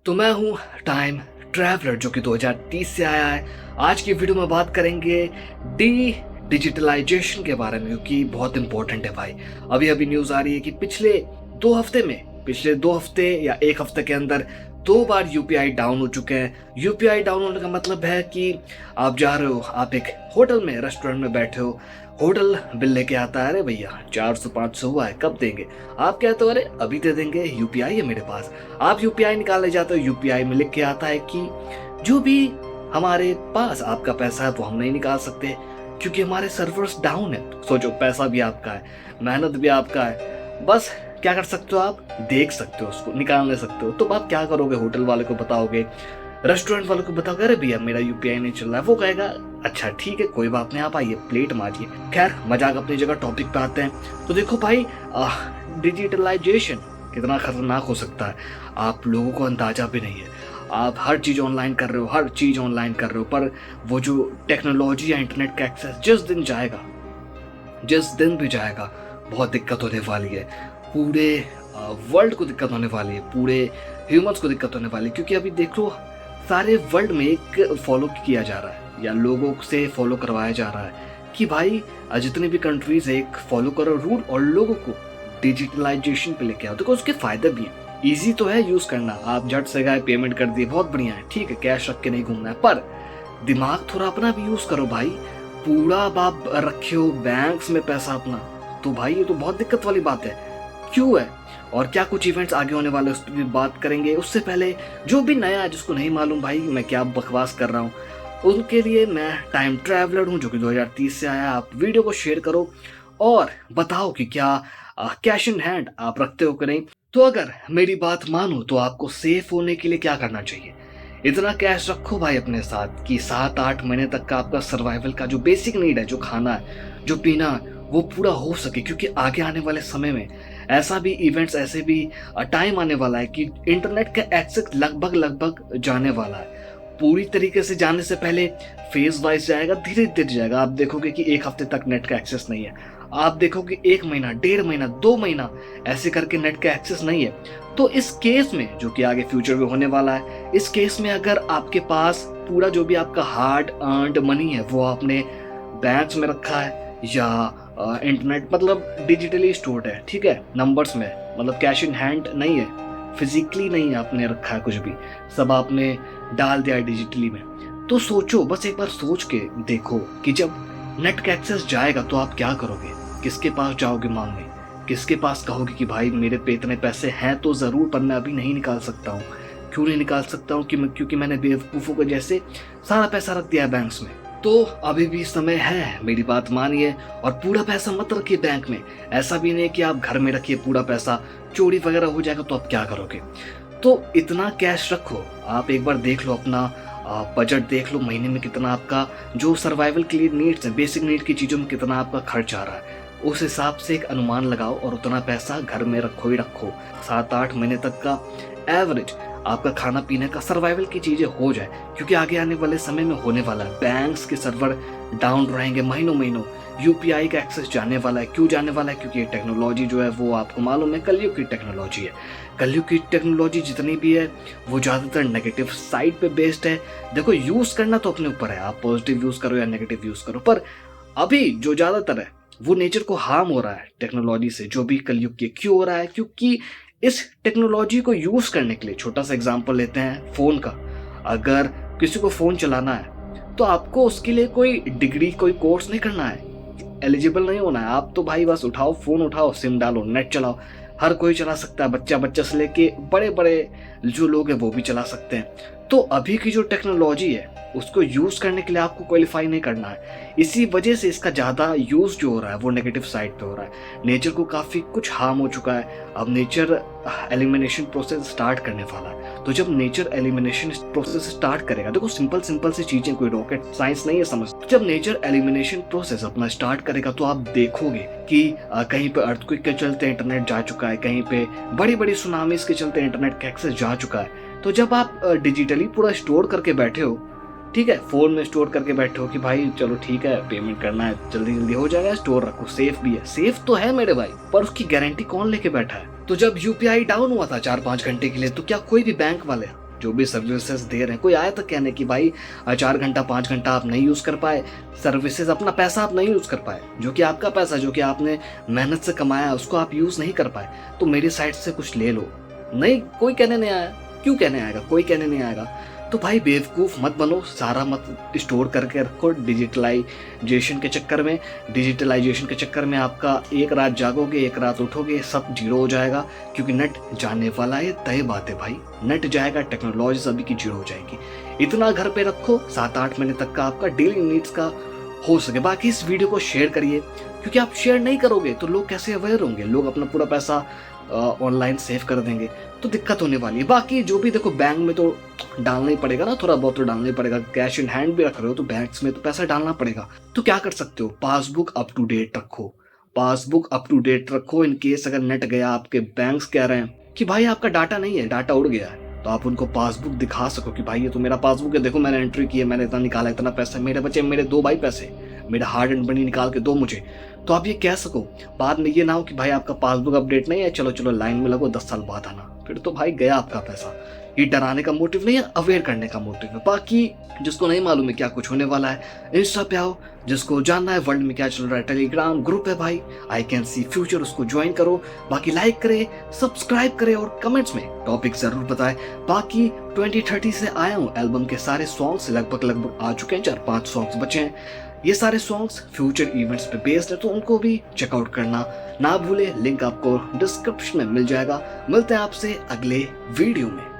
तो मैं हूँ टाइम ट्रैवलर जो कि 2030 से आया है। आज की वीडियो में बात करेंगे डिजिटलाइजेशन के बारे में, क्योंकि बहुत इंपॉर्टेंट है भाई। अभी अभी न्यूज़ आ रही है कि पिछले दो हफ्ते या एक हफ्ते के अंदर 2 बार यूपीआई डाउन हो चुके हैं। यूपीआई डाउन होने का मतलब है कि आप जा रहे हो, आप एक होटल में रेस्टोरेंट में बैठे हो, होटल बिल लेके आता है, अरे भैया 400-500 हुआ है, कब देंगे? आप कहते हो अरे अभी दे देंगे, यूपीआई है मेरे पास। आप यूपीआई निकालने जाते हो, यूपीआई में लिख के आता है कि जो भी हमारे पास आपका पैसा है वो हम नहीं निकाल सकते क्योंकि हमारे सर्वर्स डाउन है। सोचो, पैसा भी आपका है, मेहनत भी आपका है, बस क्या कर सकते हो आप? देख सकते हो, उसको निकाल नहीं सकते हो। तो आप क्या करोगे? होटल वाले को बताओगे, रेस्टोरेंट वालों को बताओगे अरे भैया मेरा यूपीआई नहीं चल रहा है। वो कहेगा अच्छा ठीक है, कोई बात नहीं, आप आइए प्लेट मारिए। खैर, मजाक अपनी जगह, टॉपिक पे आते हैं। तो देखो भाई, डिजिटलाइजेशन कितना खतरनाक हो सकता है आप लोगों को अंदाजा भी नहीं है। आप हर चीज़ ऑनलाइन कर रहे हो, पर वो जो टेक्नोलॉजी या इंटरनेट का एक्सेस जिस दिन भी जाएगा बहुत दिक्कत होने वाली है। पूरे वर्ल्ड को दिक्कत होने वाली है, पूरे ह्यूमंस को दिक्कत होने वाली है। क्योंकि अभी देख लो, सारे वर्ल्ड में एक फॉलो किया जा रहा है या लोगों से फॉलो करवाया जा रहा है कि भाई जितनी भी कंट्रीज है एक फॉलो करो रूल और लोगों को डिजिटलाइजेशन पे लेके आओ। देखो उसके फायदे भी हैं। ईजी तो है यूज करना, आप झट से गए पेमेंट कर दिए, बहुत बढ़िया है, ठीक है, कैश रख के नहीं घूमना है, पर दिमाग थोड़ा अपना भी यूज करो भाई। पूरा आप रखे हो बैंक्स में पैसा अपना, तो भाई ये तो बहुत दिक्कत वाली बात है। क्यों है और क्या कुछ इवेंट्स आगे होने वाले उस पर भी बात करेंगे। उससे पहले जो भी नया है, जिसको नहीं मालूम भाई मैं क्या बकवास कर रहा हूँ, उनके लिए मैं टाइम ट्रैवलर हूँ जो कि 2030 से आया। आप वीडियो को शेयर करो और बताओ कि क्या कैश इन हैंड आप रखते हो कि नहीं। तो अगर मेरी बात मानो तो आपको सेफ होने के लिए क्या करना चाहिए? इतना कैश रखो भाई अपने साथ कि 7-8 महीने तक का आपका सर्वाइवल का जो बेसिक नीड है, जो खाना है, जो पीना है, वो पूरा हो सके। क्योंकि आगे आने वाले समय में ऐसे भी टाइम आने वाला है कि इंटरनेट का एक्सेस लगभग जाने वाला है। पूरी तरीके से जाने से पहले फेज वाइज जाएगा, धीरे धीरे जाएगा। आप देखोगे कि एक हफ्ते तक नेट का एक्सेस नहीं है, आप देखोगे 1 महीना, 1.5 महीना, 2 महीना ऐसे करके नेट का एक्सेस नहीं है। तो इस केस में, जो कि आगे फ्यूचर में होने वाला है, इस केस में अगर आपके पास पूरा जो भी आपका हार्ड अर्नड मनी है वो आपने बैंक्स में रखा है या इंटरनेट मतलब डिजिटली स्टोर्ड है, ठीक है, नंबर्स में, मतलब कैश इन हैंड नहीं है, फिजिकली नहीं आपने रखा है कुछ भी, सब आपने डाल दिया है डिजिटली में। तो सोचो, बस एक बार सोच के देखो कि जब नेट का एक्सेस जाएगा तो आप क्या करोगे? किसके पास जाओगे मांगने? किसके पास कहोगे कि भाई मेरे पे इतने पैसे हैं तो ज़रूर, पर मैं अभी नहीं निकाल सकता हूँ। क्यों नहीं निकाल सकता हूँ? क्योंकि मैंने बेवकूफ़ों के जैसे सारा पैसा रख दिया है बैंक्स में। तो अभी भी समय है, मेरी बात मानिए, और पूरा पैसा मत रखिए बैंक में। ऐसा भी नहीं कि आप घर में रखिए पूरा पैसा, चोरी वगैरह हो जाएगा तो आप क्या करोगे? तो इतना कैश रखो। आप एक बार देख लो अपना बजट, देख लो महीने में कितना आपका जो सर्वाइवल के लिए नीड्स हैं, बेसिक नीड की चीज़ों में कितना आपका खर्च आ रहा है। उस हिसाब से एक अनुमान लगाओ और उतना पैसा घर में रखो ही रखो। 7-8 महीने तक का एवरेज आपका खाना पीने का, सर्वाइवल की चीज़ें हो जाए। क्योंकि आगे आने वाले समय में होने वाला है, बैंक्स के सर्वर डाउन रहेंगे महीनों, यूपीआई का एक्सेस जाने वाला है। क्यों जाने वाला है? क्योंकि ये टेक्नोलॉजी जो है वो आपको मालूम है कलयुग की टेक्नोलॉजी है। कलयुग की टेक्नोलॉजी जितनी भी है वो ज़्यादातर नेगेटिव साइड पे बेस्ड है। देखो, यूज़ करना तो अपने ऊपर है, आप पॉजिटिव यूज़ करो या नेगेटिव यूज़ करो, पर अभी जो ज़्यादातर है वो नेचर को हार्म हो रहा है टेक्नोलॉजी से, जो भी कलयुग की। क्यों हो रहा है? क्योंकि इस टेक्नोलॉजी को यूज़ करने के लिए, छोटा सा एग्जांपल लेते हैं फ़ोन का। अगर किसी को फ़ोन चलाना है तो आपको उसके लिए कोई डिग्री, कोई कोर्स नहीं करना है, एलिजिबल नहीं होना है। आप तो भाई बस उठाओ, फ़ोन उठाओ, सिम डालो, नेट चलाओ। हर कोई चला सकता है, बच्चा से लेके बड़े जो लोग हैं वो भी चला सकते हैं। तो अभी की जो टेक्नोलॉजी है उसको यूज़ करने के लिए आपको क्वालिफाई नहीं करना है। इसी वजह से इसका ज़्यादा यूज़ जो हो रहा है वो नेगेटिव साइड पे हो रहा है। नेचर को काफ़ी कुछ हार्म हो चुका है। अब नेचर एलिमिनेशन प्रोसेस स्टार्ट करने वाला है। तो जब नेचर एलिमिनेशन प्रोसेस स्टार्ट करेगा, देखो सिंपल सी चीज़ें, कोई रॉकेट साइंस नहीं है समझ। तो जब नेचर एलिमिनेशन प्रोसेस अपना स्टार्ट करेगा तो आप देखोगे कि कहीं पे अर्थक्वेक के चलते इंटरनेट जा चुका है, कहीं पे बड़ी सुनामीज के चलते इंटरनेट का एक्सेस जा चुका है। तो जब आप डिजिटली पूरा स्टोर करके बैठे हो, ठीक है, फोन में स्टोर करके बैठे हो कि भाई चलो ठीक है, पेमेंट करना है, जल्दी हो जाएगा, स्टोर रखो, सेफ भी है। सेफ तो है मेरे भाई, पर उसकी गारंटी कौन लेके बैठा है? तो जब यूपीआई डाउन हुआ था 4-5 घंटे के लिए, तो क्या कोई भी बैंक वाले जो भी सर्विसेज दे रहे हैं। कोई आया था कहने कि भाई 4 घंटा 5 घंटा आप नहीं यूज़ कर पाए सर्विसेज, अपना पैसा आप नहीं यूज़ कर पाए, जो कि आपका पैसा, जो कि आपने मेहनत से कमाया, उसको आप यूज़ नहीं कर पाए, तो मेरी साइड से कुछ ले लो। नहीं, कोई कहने नहीं आया। क्यों कहने आएगा? कोई कहने नहीं आएगा। तो भाई बेवकूफ़ मत बनो, सारा मत स्टोर करके रखो डिजिटलाइजेशन के चक्कर में आपका एक रात जागोगे, एक रात उठोगे, सब जीरो हो जाएगा, क्योंकि नेट जाने वाला है, तय बात है भाई। नेट जाएगा, टेक्नोलॉजी सभी की जीरो हो जाएगी। इतना घर पे रखो 7-8 महीने तक का आपका डेली नीड्स का हो सके। बाकी इस वीडियो को शेयर करिए, क्योंकि आप शेयर नहीं करोगे तो लोग कैसे अवेयर होंगे? लोग अपना पूरा पैसा ऑनलाइन सेव कर देंगे, तो दिक्कत होने वाली है। बाकी जो भी देखो, बैंक में तो डालना ही पड़ेगा ना, थोड़ा बहुत तो डालना ही पड़ेगा। कैश इन हैंड भी रख रहे हो तो बैंक्स में तो पैसा डालना पड़ेगा। तो क्या कर सकते हो? पासबुक अप टू डेट रखो, पासबुक अप टू डेट रखो। इन केस अगर नेट गया, आपके बैंक्स कह रहे हैं कि भाई आपका डाटा नहीं है, डाटा उड़ गया है, तो आप उनको पासबुक दिखा सको कि भाई ये तो मेरा पासबुक है, देखो मैंने एंट्री की है, मैंने इतना निकाला, इतना पैसा, मेरे बचे, मेरे 2 भाई पैसे, मेरा हार्ड एंड मनी निकाल के दो मुझे। तो आप ये कह सको। बाद में ये ना हो कि भाई आपका पासबुक अपडेट नहीं है, चलो चलो लाइन में लगो, 10 साल बाद आना, फिर तो भाई गया आपका पैसा। ये डराने का मोटिव नहीं है, अवेयर करने का मोटिव है। बाकी जिसको नहीं मालूम है क्या कुछ होने वाला है, इंस्टा पे आओ, जिसको जानना है वर्ल्ड में क्या चल रहा है, टेलीग्राम ग्रुप है भाई, आई कैन सी फ्यूचर, उसको ज्वाइन करो। बाकी लाइक करे, सब्सक्राइब करे और कमेंट्स में टॉपिक जरूर बताएं। बाकी 2030 से आया हूँ, एल्बम के सारे सॉन्ग्स लगभग आ चुके हैं, 4-5 सॉन्ग्स बचे हैं। ये सारे सॉन्ग्स फ्यूचर इवेंट्स पे बेस्ड है, तो उनको भी चेकआउट करना ना भूले। लिंक आपको डिस्क्रिप्शन में मिल जाएगा। मिलते हैं आपसे अगले वीडियो में।